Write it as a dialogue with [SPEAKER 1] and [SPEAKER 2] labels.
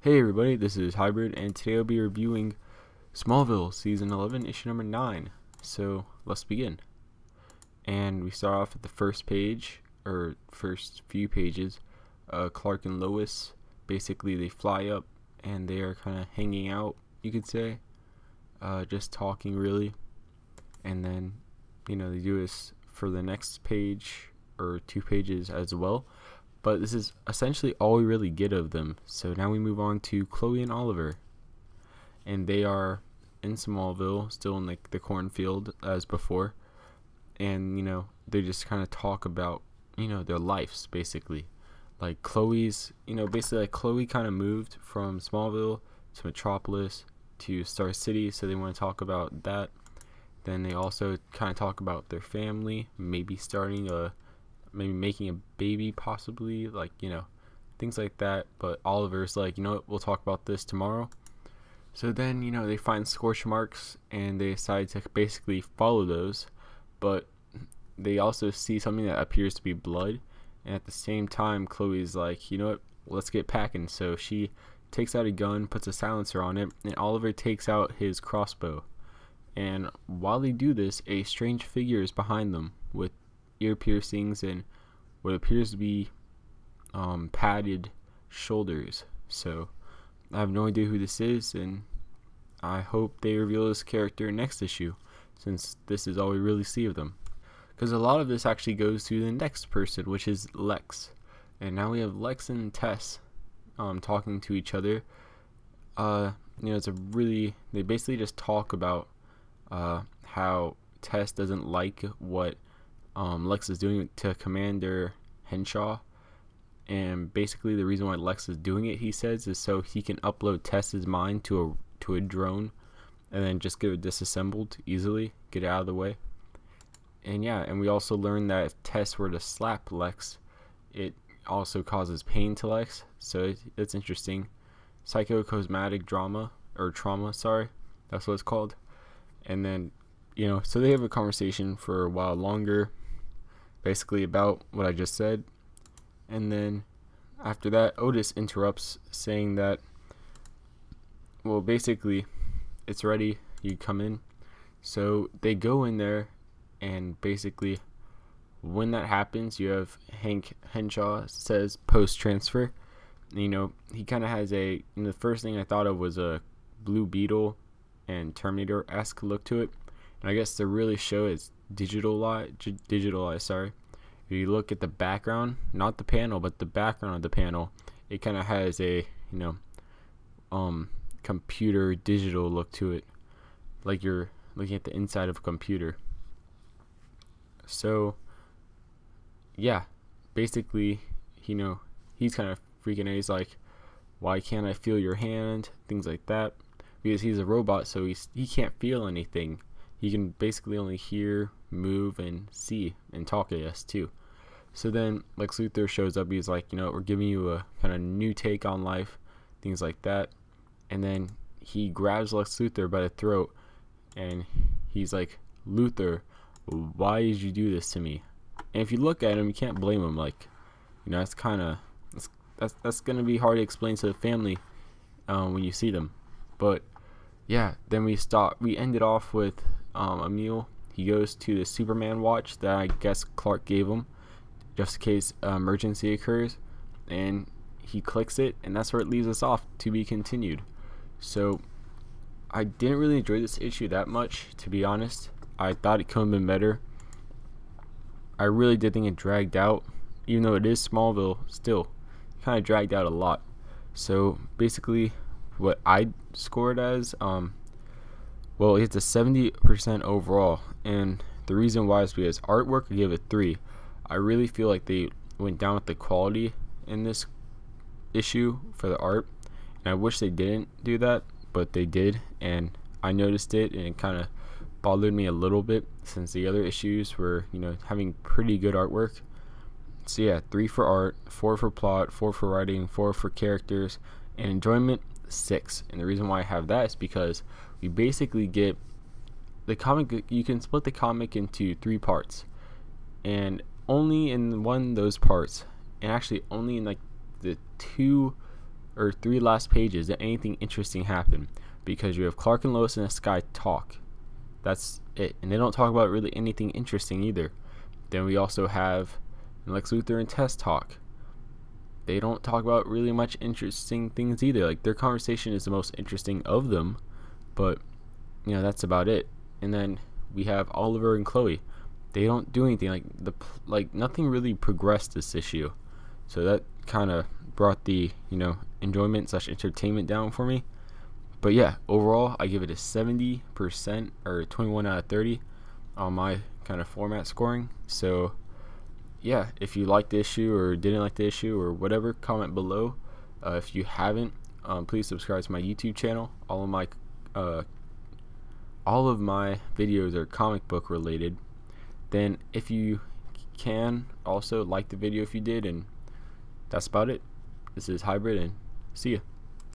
[SPEAKER 1] Hey everybody, this is Hybrid, and today I'll be reviewing Smallville Season 11, Issue number 9. So, let's begin. And we start off at the first page, or first few pages. Clark and Lois, basically they fly up, and they are kind of hanging out, you could say. Just talking, really. And then, they do this for the next page, or 2 pages as well. But this is essentially all we really get of them. So now we move on to Chloe and Oliver. And they are in Smallville, still in the cornfield as before. And, they just kind of talk about, their lives, basically. Like Chloe's, basically like Chloe kind of moved from Smallville to Metropolis to Star City. So they want to talk about that. Then they also kind of talk about their family, maybe making a baby, possibly, things like that. But Oliver's like, we'll talk about this tomorrow. So then, they find scorch marks and they decide to basically follow those, but they also see something that appears to be blood. And at the same time, Chloe's like, let's get packing. So she takes out a gun, puts a silencer on it, and Oliver takes out his crossbow. And while they do this, a strange figure is behind them with ear piercings and what appears to be padded shoulders. So I have no idea who this is, and I hope they reveal this character next issue, since this is all we really see of them. Because a lot of this actually goes to the next person, which is Lex. And now we have Lex and Tess talking to each other. They basically just talk about how Tess doesn't like what Lex is doing to Commander Henshaw, and basically the reason why Lex is doing it, he says, is so he can upload Tess's mind to a drone and then just get it disassembled easily, get it out of the way. And we also learned that if Tess were to slap Lex, it also causes pain to Lex, so it's interesting. Psychocosmetic trauma, that's what it's called. And then, so they have a conversation for a while longer, basically about what I just said. And then after that, Otis interrupts, saying that, well, basically, it's ready, you come in. So they go in there, and basically, when that happens, you have Hank Henshaw says post-transfer. He kind of has the first thing I thought of was a Blue Beetle and Terminator-esque look to it. And I guess to really show its digitalized. If you look at the background, not the panel, but the background of the panel, it kind of has a computer digital look to it, like you're looking at the inside of a computer. So yeah, basically, he's kind of freaking out. He's like, why can't I feel your hand? Things like that. Because he's a robot, so he can't feel anything. He can basically only hear, move, and see, and talk, I guess, too. So then Lex Luthor shows up. He's like, we're giving you a kind of new take on life, things like that. And then he grabs Lex Luthor by the throat, and he's like, Luthor, why did you do this to me? And if you look at him, you can't blame him. That's kind of that's gonna be hard to explain to the family when you see them. But yeah, then we ended off with Emil. He goes to the Superman watch that I guess Clark gave him, just in case emergency occurs, and he clicks it, and that's where it leaves us off, to be continued. So I didn't really enjoy this issue that much, to be honest. I thought it could have been better. I really did think it dragged out, even though it is Smallville, still kind of dragged out a lot. So basically, what I scored as, well, it's a 70% overall, and the reason why is because artwork, I give it 3. I really feel like they went down with the quality in this issue for the art, and I wish they didn't do that, but they did, and I noticed it, and it kind of bothered me a little bit, since the other issues were, having pretty good artwork. So yeah, 3 for art, 4 for plot, 4 for writing, 4 for characters, and enjoyment, 6. And the reason why I have that is because we basically get the comic. You can split the comic into 3 parts, and only in one of those parts, and actually only in the 2 or 3 last pages that anything interesting happened, because you have Clark and Lois and Sky talk. That's it, and they don't talk about really anything interesting either. Then we also have Lex Luthor and Tess talk. They don't talk about really much interesting things either. Like, their conversation is the most interesting of them, but that's about it. And then we have Oliver and Chloe. They don't do anything. Like nothing really progressed this issue, so that kind of brought the enjoyment / entertainment down for me. But yeah, overall I give it a 70%, or 21 out of 30 on my kind of format scoring. So yeah, if you liked the issue or didn't like the issue or whatever, comment below. If you haven't, please subscribe to my YouTube channel. All of my videos are comic book related. Then if you can, also like the video if you did, and that's about it. This is Hybrid, and see ya.